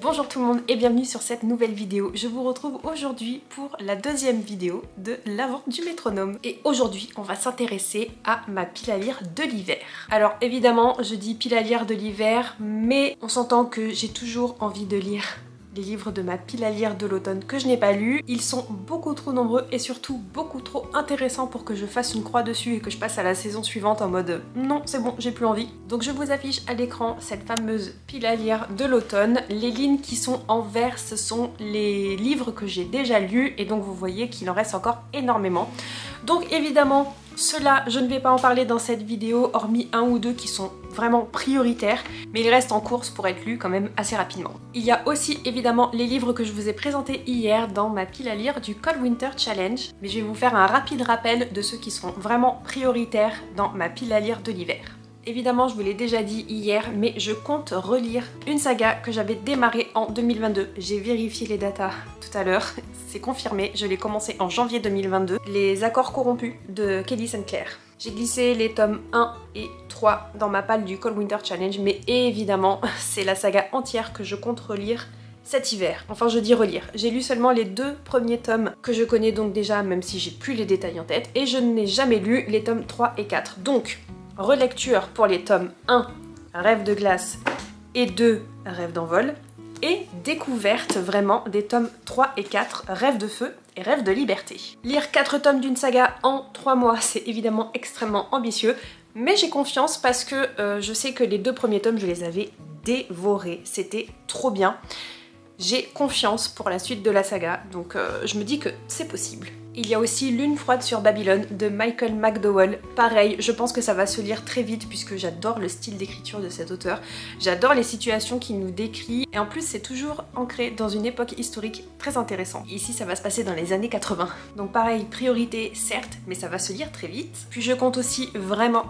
Bonjour tout le monde et bienvenue sur cette nouvelle vidéo. Je vous retrouve aujourd'hui pour la deuxième vidéo de la vente du métronome. Et aujourd'hui, on va s'intéresser à ma pile à lire de l'hiver. Alors évidemment, je dis pile à lire de l'hiver, mais on s'entend que j'ai toujours envie de lire les livres de ma pile à lire de l'automne que je n'ai pas lus. Ils sont beaucoup trop nombreux et surtout beaucoup trop intéressants pour que je fasse une croix dessus et que je passe à la saison suivante en mode non c'est bon j'ai plus envie. Donc je vous affiche à l'écran cette fameuse pile à lire de l'automne. Les lignes qui sont en vert ce sont les livres que j'ai déjà lus et donc vous voyez qu'il en reste encore énormément. Donc évidemment ceux-là, je ne vais pas en parler dans cette vidéo, hormis un ou deux qui sont vraiment prioritaires, mais ils restent en course pour être lus quand même assez rapidement. Il y a aussi évidemment les livres que je vous ai présentés hier dans ma pile à lire du Cold Winter Challenge, mais je vais vous faire un rapide rappel de ceux qui sont vraiment prioritaires dans ma pile à lire de l'hiver. Évidemment, je vous l'ai déjà dit hier, mais je compte relire une saga que j'avais démarrée en 2022. J'ai vérifié les datas tout à l'heure, c'est confirmé, je l'ai commencé en janvier 2022. Les Accords corrompus de Kelly Sinclair. J'ai glissé les tomes 1 et 3 dans ma palle du Cold Winter Challenge, mais évidemment, c'est la saga entière que je compte relire cet hiver. Enfin, je dis relire. J'ai lu seulement les deux premiers tomes que je connais donc déjà, même si j'ai plus les détails en tête, et je n'ai jamais lu les tomes 3 et 4. Donc, relecture pour les tomes 1, Rêve de glace, et 2, Rêve d'envol, et découverte vraiment des tomes 3 et 4, Rêve de feu et Rêve de liberté. Lire 4 tomes d'une saga en 3 mois, c'est évidemment extrêmement ambitieux, mais j'ai confiance parce que je sais que les deux premiers tomes, je les avais dévorés, c'était trop bien. J'ai confiance pour la suite de la saga, donc je me dis que c'est possible. Il y a aussi Lune froide sur Babylone de Michael McDowell. Pareil, je pense que ça va se lire très vite puisque j'adore le style d'écriture de cet auteur. J'adore les situations qu'il nous décrit et en plus c'est toujours ancré dans une époque historique très intéressante. Ici ça va se passer dans les années 80. Donc pareil, priorité certes, mais ça va se lire très vite. Puis je compte aussi vraiment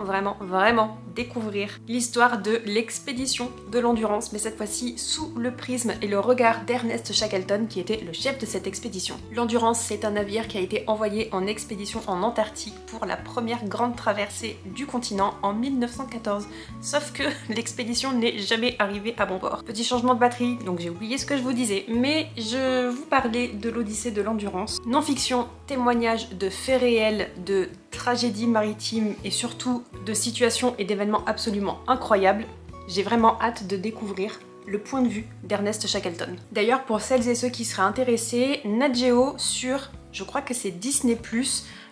découvrir l'histoire de l'expédition de l'Endurance, mais cette fois-ci sous le prisme et le regard d'Ernest Shackleton qui était le chef de cette expédition. L'Endurance, c'est un navire qui a été envoyé en expédition en Antarctique pour la première grande traversée du continent en 1914. Sauf que l'expédition n'est jamais arrivée à bon port. Petit changement de batterie, donc j'ai oublié ce que je vous disais, mais je vous parlais de l'Odyssée de l'Endurance. Non-fiction, témoignage de faits réels, de tragédies maritimes et surtout de situations et d'événements absolument incroyables. J'ai vraiment hâte de découvrir le point de vue d'Ernest Shackleton. D'ailleurs, pour celles et ceux qui seraient intéressés, Nat Geo sur, je crois que c'est Disney+,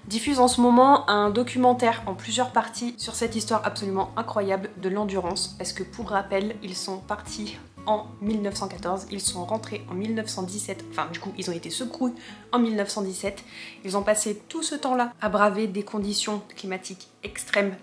diffuse en ce moment un documentaire en plusieurs parties sur cette histoire absolument incroyable de l'Endurance, parce que pour rappel, ils sont partis en 1914, ils sont rentrés en 1917, enfin du coup ils ont été secourus en 1917, ils ont passé tout ce temps-là à braver des conditions climatiques extrêmes,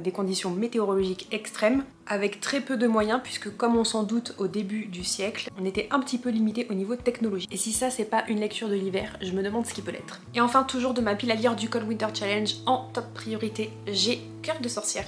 des conditions météorologiques extrêmes, avec très peu de moyens puisque comme on s'en doute au début du siècle, on était un petit peu limité au niveau de technologie. Et si ça c'est pas une lecture de l'hiver, je me demande ce qui peut l'être. Et enfin toujours de ma pile à lire du Cold Winter Challenge en top priorité, j'ai Cœur de sorcière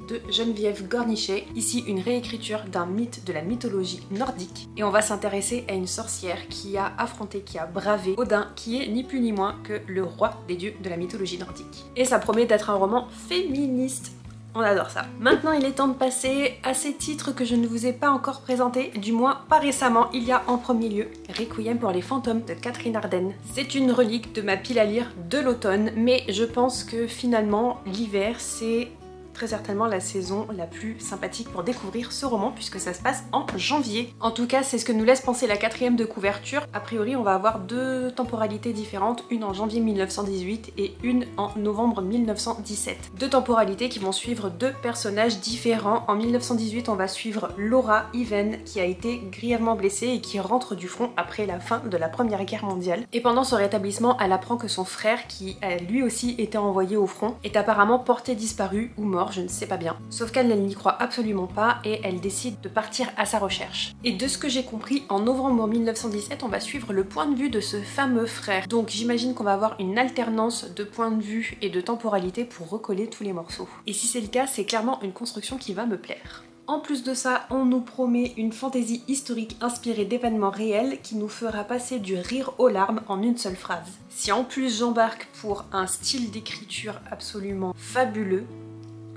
de Geneviève Gornichet, ici une réécriture d'un mythe de la mythologie nordique. Et on va s'intéresser à une sorcière qui a affronté, qui a bravé Odin, qui est ni plus ni moins que le roi des dieux de la mythologie nordique. Et ça promet d'être un roman féministe. On adore ça. Maintenant, il est temps de passer à ces titres que je ne vous ai pas encore présentés, du moins pas récemment. Il y a en premier lieu Requiem pour les fantômes de Catherine Arden. C'est une relique de ma pile à lire de l'automne, mais je pense que finalement, l'hiver, c'est très certainement la saison la plus sympathique pour découvrir ce roman puisque ça se passe en janvier. En tout cas, c'est ce que nous laisse penser la quatrième de couverture. A priori, on va avoir deux temporalités différentes, une en janvier 1918 et une en novembre 1917. Deux temporalités qui vont suivre deux personnages différents. En 1918, on va suivre Laura Even qui a été grièvement blessée et qui rentre du front après la fin de la Première Guerre mondiale. Et pendant son rétablissement, elle apprend que son frère, qui a lui aussi été envoyé au front, est apparemment porté disparu ou mort, je ne sais pas bien. Sauf qu'elle n'y croit absolument pas et elle décide de partir à sa recherche. Et de ce que j'ai compris, en novembre 1917, on va suivre le point de vue de ce fameux frère. Donc j'imagine qu'on va avoir une alternance de points de vue et de temporalité pour recoller tous les morceaux. Et si c'est le cas, c'est clairement une construction qui va me plaire. En plus de ça, on nous promet une fantaisie historique inspirée d'événements réels qui nous fera passer du rire aux larmes en une seule phrase. Si en plus j'embarque pour un style d'écriture absolument fabuleux,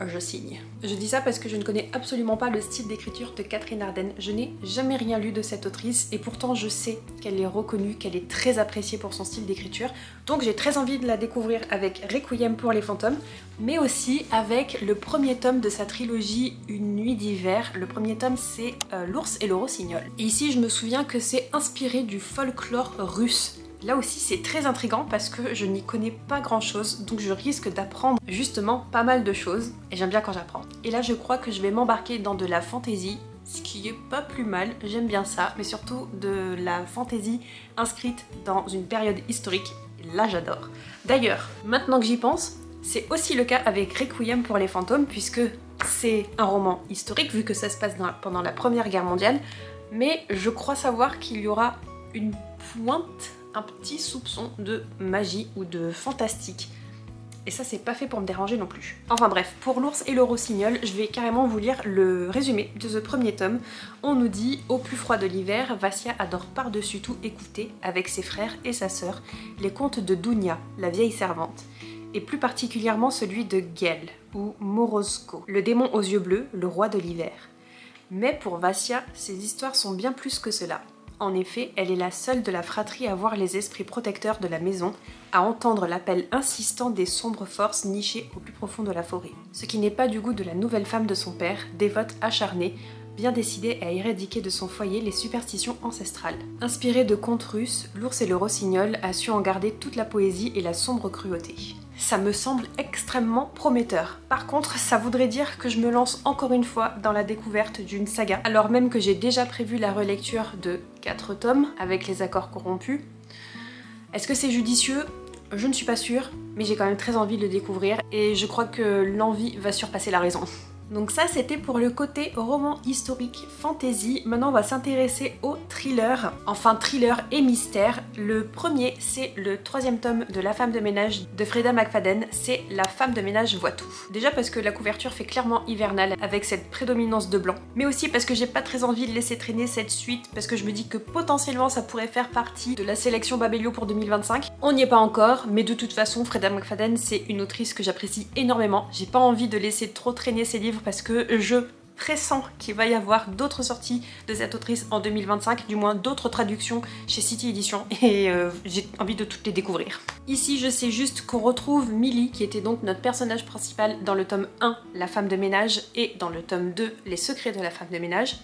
je signe. Je dis ça parce que je ne connais absolument pas le style d'écriture de Catherine Arden. Je n'ai jamais rien lu de cette autrice et pourtant je sais qu'elle est reconnue, qu'elle est très appréciée pour son style d'écriture. Donc j'ai très envie de la découvrir avec Requiem pour les fantômes, mais aussi avec le premier tome de sa trilogie Une nuit d'hiver. Le premier tome c'est L'ours et le rossignol. Et ici je me souviens que c'est inspiré du folklore russe. Là aussi c'est très intriguant parce que je n'y connais pas grand chose, donc je risque d'apprendre justement pas mal de choses et j'aime bien quand j'apprends. Et là je crois que je vais m'embarquer dans de la fantasy, ce qui est pas plus mal, j'aime bien ça, mais surtout de la fantasy inscrite dans une période historique, et là j'adore. D'ailleurs, maintenant que j'y pense, c'est aussi le cas avec Requiem pour les fantômes puisque c'est un roman historique vu que ça se passe pendant la Première Guerre mondiale, mais je crois savoir qu'il y aura une pointe, un petit soupçon de magie ou de fantastique. Et ça c'est pas fait pour me déranger non plus. Enfin bref, pour L'ours et le rossignol, je vais carrément vous lire le résumé de ce premier tome. On nous dit « Au plus froid de l'hiver, Vassia adore par-dessus tout écouter, avec ses frères et sa sœur, les contes de Dounia, la vieille servante, et plus particulièrement celui de Gel, ou Morozko, le démon aux yeux bleus, le roi de l'hiver. Mais pour Vassia, ces histoires sont bien plus que cela. En effet, elle est la seule de la fratrie à voir les esprits protecteurs de la maison, à entendre l'appel insistant des sombres forces nichées au plus profond de la forêt. Ce qui n'est pas du goût de la nouvelle femme de son père, dévote acharnée, bien décidée à éradiquer de son foyer les superstitions ancestrales. Inspirée de contes russes, L'ours et le rossignol a su en garder toute la poésie et la sombre cruauté. Ça me semble extrêmement prometteur. Par contre, ça voudrait dire que je me lance encore une fois dans la découverte d'une saga, alors même que j'ai déjà prévu la relecture de 4 tomes avec les accords corrompus. Est-ce que c'est judicieux? Je ne suis pas sûre, mais j'ai quand même très envie de le découvrir et je crois que l'envie va surpasser la raison. Donc ça c'était pour le côté roman historique fantasy. Maintenant on va s'intéresser au thriller, enfin thriller et mystère. Le premier c'est le 3e tome de La femme de ménage de Freda McFadden, c'est La femme de ménage voit tout. Déjà parce que la couverture fait clairement hivernale avec cette prédominance de blanc, mais aussi parce que j'ai pas très envie de laisser traîner cette suite parce que je me dis que potentiellement ça pourrait faire partie de la sélection Babelio pour 2025. On n'y est pas encore, mais de toute façon Freda McFadden c'est une autrice que j'apprécie énormément. J'ai pas envie de laisser trop traîner ses livres parce que je pressens qu'il va y avoir d'autres sorties de cette autrice en 2025, du moins d'autres traductions chez City Edition et j'ai envie de toutes les découvrir. Ici je sais juste qu'on retrouve Millie qui était donc notre personnage principal dans le tome 1, La femme de ménage, et dans le tome 2, Les secrets de la femme de ménage.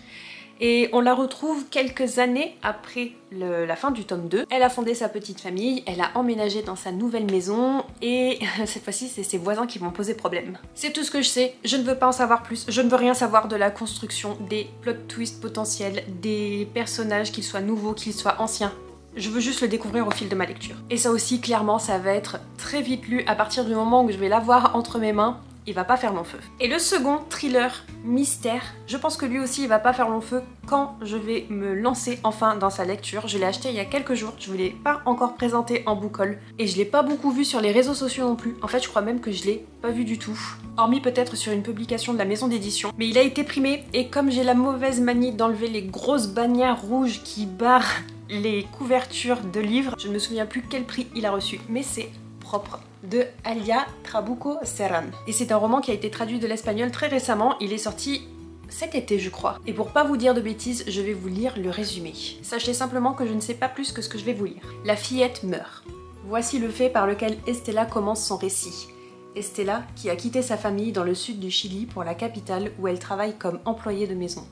Et on la retrouve quelques années après la fin du tome 2. Elle a fondé sa petite famille, elle a emménagé dans sa nouvelle maison et cette fois-ci c'est ses voisins qui vont poser problème. C'est tout ce que je sais, je ne veux pas en savoir plus, je ne veux rien savoir de la construction, des plot twists potentiels, des personnages, qu'ils soient nouveaux, qu'ils soient anciens. Je veux juste le découvrir au fil de ma lecture. Et ça aussi, clairement, ça va être très vite lu à partir du moment où je vais l'avoir entre mes mains. Il va pas faire long feu. Et le second, thriller, mystère, je pense que lui aussi il va pas faire long feu quand je vais me lancer enfin dans sa lecture. Je l'ai acheté il y a quelques jours, je vous l'ai pas encore présenté en book-haul et je l'ai pas beaucoup vu sur les réseaux sociaux non plus. En fait je crois même que je l'ai pas vu du tout, hormis peut-être sur une publication de la maison d'édition. Mais il a été primé et comme j'ai la mauvaise manie d'enlever les grosses bannières rouges qui barrent les couvertures de livres, je ne me souviens plus quel prix il a reçu, mais c'est propre, de Alia Trabuco Serran. Et c'est un roman qui a été traduit de l'espagnol très récemment, il est sorti cet été je crois. Et pour pas vous dire de bêtises, je vais vous lire le résumé. Sachez simplement que je ne sais pas plus que ce que je vais vous lire. La fillette meurt. Voici le fait par lequel Estella commence son récit. Estella, qui a quitté sa famille dans le sud du Chili pour la capitale où elle travaille comme employée de maison.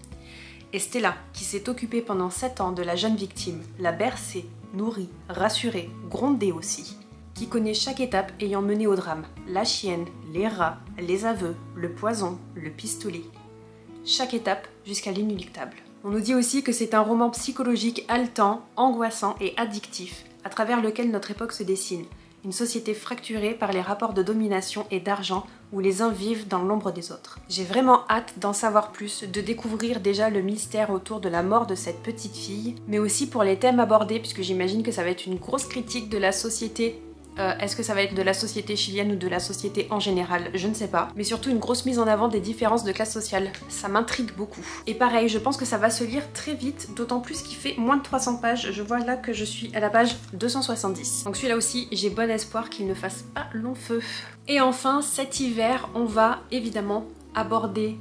Estella, qui s'est occupée pendant 7 ans de la jeune victime, l'a bercée, nourrie, rassurée, grondée aussi. Qui connaît chaque étape ayant mené au drame. La chienne, les rats, les aveux, le poison, le pistolet. Chaque étape jusqu'à l'inéluctable. On nous dit aussi que c'est un roman psychologique haletant, angoissant et addictif, à travers lequel notre époque se dessine. Une société fracturée par les rapports de domination et d'argent où les uns vivent dans l'ombre des autres. J'ai vraiment hâte d'en savoir plus, de découvrir déjà le mystère autour de la mort de cette petite fille, mais aussi pour les thèmes abordés, puisque j'imagine que ça va être une grosse critique de la société Est-ce que ça va être de la société chilienne ou de la société en général? Je ne sais pas. Mais surtout une grosse mise en avant des différences de classe sociale. Ça m'intrigue beaucoup. Et pareil, je pense que ça va se lire très vite, d'autant plus qu'il fait moins de 300 pages. Je vois là que je suis à la page 270. Donc celui-là aussi, j'ai bon espoir qu'il ne fasse pas long feu. Et enfin, cet hiver, on va évidemment aborder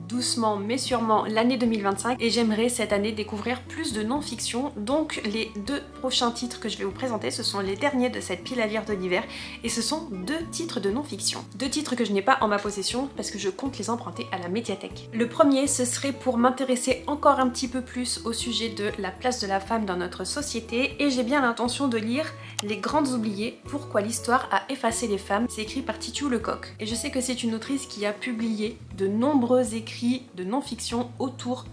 doucement mais sûrement l'année 2025 et j'aimerais cette année découvrir plus de non-fiction. Donc les 2 prochains titres que je vais vous présenter, ce sont les derniers de cette pile à lire de l'hiver et ce sont 2 titres de non-fiction. 2 titres que je n'ai pas en ma possession parce que je compte les emprunter à la médiathèque. Le premier, ce serait pour m'intéresser encore un petit peu plus au sujet de la place de la femme dans notre société et j'ai bien l'intention de lire Les Grandes Oubliées, pourquoi l'histoire a effacé les femmes. C'est écrit par Titu Lecoq et je sais que c'est une autrice qui a publié de nombreux écrits de non-fiction autour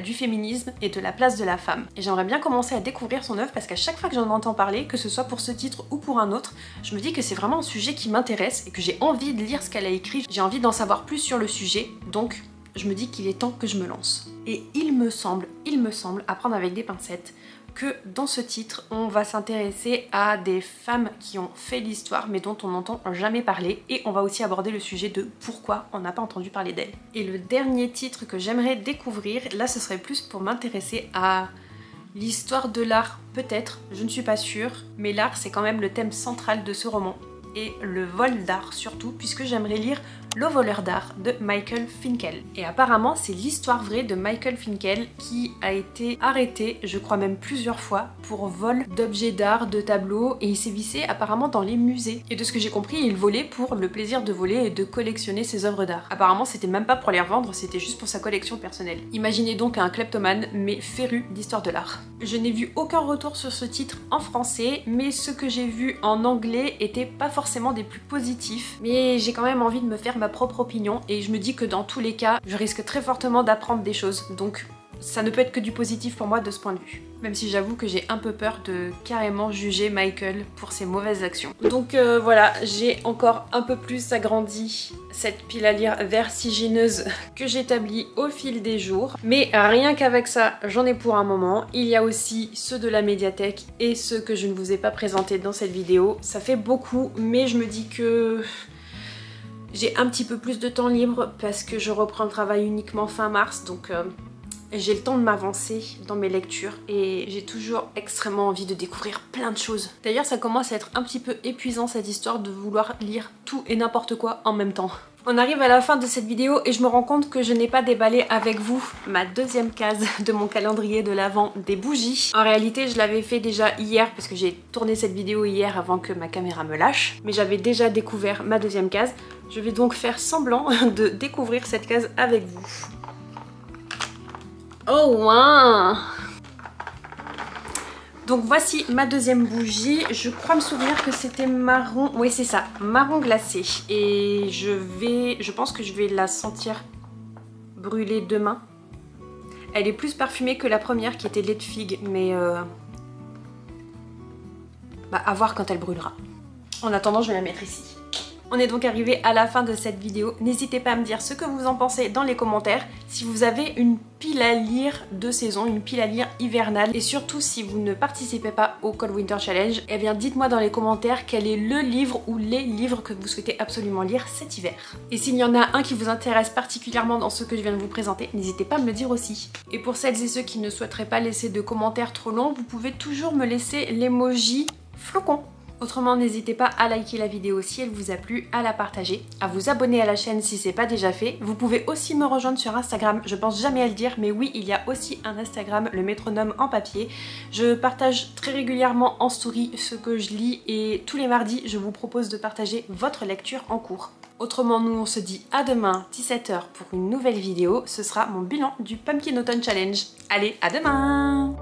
du féminisme et de la place de la femme. Et j'aimerais bien commencer à découvrir son œuvre parce qu'à chaque fois que j'en entends parler, que ce soit pour ce titre ou pour un autre, je me dis que c'est vraiment un sujet qui m'intéresse et que j'ai envie de lire ce qu'elle a écrit. J'ai envie d'en savoir plus sur le sujet, donc je me dis qu'il est temps que je me lance. Et il me semble, à prendre avec des pincettes, que dans ce titre, on va s'intéresser à des femmes qui ont fait l'histoire mais dont on n'entend jamais parler et on va aussi aborder le sujet de pourquoi on n'a pas entendu parler d'elles. Et le dernier titre que j'aimerais découvrir, là ce serait plus pour m'intéresser à l'histoire de l'art, peut-être, je ne suis pas sûre, mais l'art c'est quand même le thème central de ce roman et le vol d'art surtout, puisque j'aimerais lire Le voleur d'art de Michael Finkel. Et apparemment c'est l'histoire vraie de Michael Finkel qui a été arrêté, je crois même plusieurs fois, pour vol d'objets d'art, de tableaux, et il s'est vissé apparemment dans les musées. Et de ce que j'ai compris, il volait pour le plaisir de voler et de collectionner ses œuvres d'art. Apparemment c'était même pas pour les revendre, c'était juste pour sa collection personnelle. Imaginez donc un kleptomane mais féru d'histoire de l'art. Je n'ai vu aucun retour sur ce titre en français, mais ce que j'ai vu en anglais était pas forcément des plus positifs, mais j'ai quand même envie de me faire ma propre opinion et je me dis que dans tous les cas, je risque très fortement d'apprendre des choses, donc ça ne peut être que du positif pour moi de ce point de vue. Même si j'avoue que j'ai un peu peur de carrément juger Michael pour ses mauvaises actions. Donc voilà, j'ai encore un peu plus agrandi cette pile à lire vertigineuse que j'établis au fil des jours. Mais rien qu'avec ça, j'en ai pour un moment. Il y a aussi ceux de la médiathèque et ceux que je ne vous ai pas présentés dans cette vidéo. Ça fait beaucoup, mais je me dis que j'ai un petit peu plus de temps libre parce que je reprends le travail uniquement fin mars, donc j'ai le temps de m'avancer dans mes lectures et j'ai toujours extrêmement envie de découvrir plein de choses. D'ailleurs ça commence à être un petit peu épuisant cette histoire de vouloir lire tout et n'importe quoi en même temps. On arrive à la fin de cette vidéo et je me rends compte que je n'ai pas déballé avec vous ma 2e case de mon calendrier de l'Avent des bougies. En réalité je l'avais fait déjà hier parce que j'ai tourné cette vidéo hier avant que ma caméra me lâche, mais j'avais déjà découvert ma 2e case. Je vais donc faire semblant de découvrir cette case avec vous. Oh wow! Donc voici ma 2e bougie, je crois me souvenir que c'était marron, oui c'est ça, marron glacé. Et je pense que je vais la sentir brûler demain. Elle est plus parfumée que la première qui était lait de figue, mais à voir quand elle brûlera. En attendant, je vais la mettre ici. On est donc arrivé à la fin de cette vidéo. N'hésitez pas à me dire ce que vous en pensez dans les commentaires. Si vous avez une pile à lire de saison, une pile à lire hivernale, et surtout si vous ne participez pas au Cold Winter Challenge, eh bien dites-moi dans les commentaires quel est le livre ou les livres que vous souhaitez absolument lire cet hiver. Et s'il y en a un qui vous intéresse particulièrement dans ce que je viens de vous présenter, n'hésitez pas à me le dire aussi. Et pour celles et ceux qui ne souhaiteraient pas laisser de commentaires trop longs, vous pouvez toujours me laisser l'emoji flocon. Autrement, n'hésitez pas à liker la vidéo si elle vous a plu, à la partager, à vous abonner à la chaîne si c'est pas déjà fait. Vous pouvez aussi me rejoindre sur Instagram, je pense jamais à le dire, mais oui, il y a aussi un Instagram, le métronome en papier. Je partage très régulièrement en story ce que je lis et tous les mardis, je vous propose de partager votre lecture en cours. Autrement, nous on se dit à demain 17 h pour une nouvelle vidéo. Ce sera mon bilan du Pumpkin Autumn Challenge. Allez, à demain!